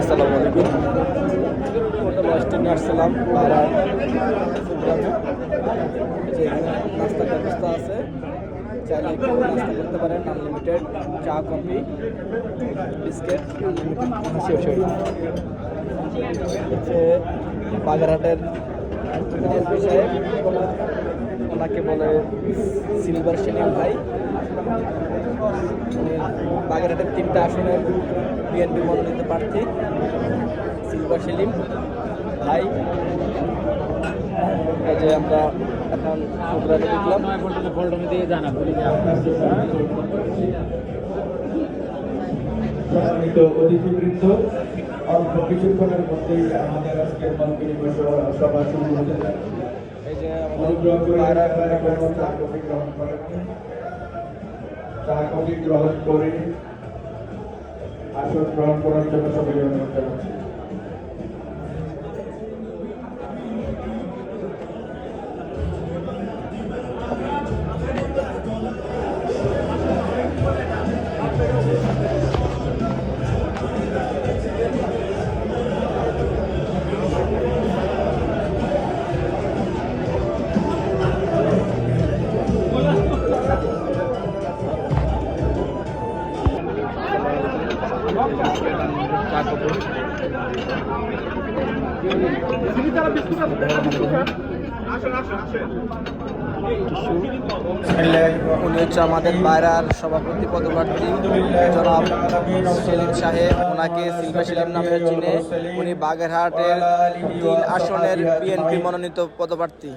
আসসালামু আলাইকুম। লাস্টে আসছিলাম বাইরার প্রোগ্রামে, যে নাস্তার ব্যবস্থা আছে, চাইলে একটু নাস্তা করতে পারেন। আনলিমিটেড চা, কফি, বিস্কিট আনলিমিটেড। হচ্ছে বাগেরহাটের বিএনপি সাহেব, ওনাকে বলে সিলভার সেলিম ভাই। উনি বাগেরহাটের 3টা আসনের বিএনপি মনোনীত প্রার্থী সিলভার সেলিম ভাই। এই যে আমরা এখন প্রোগ্রামে দেখলাম। অতিথিবৃন্দ, অল্প কিছুক্ষণের মধ্যেই আমাদের আজকের মত বিনিময় সভা শুরু হতে যাচ্ছে। এই যে অনুগ্রহ করে চা কফি গ্রহণ করে আসন গ্রহণ করার জন্য সবাই অনুরোধ জানাচ্ছি। উনি হচ্ছে আমাদের বাইরার সভাপতি পদপ্রার্থী জনাব সেলিম সাহেব। ওনাকে সিলভার সেলিম নামে চিনে। উনি বাগেরহাটের 3 আসনের বিএনপি মনোনীত পদপ্রার্থী।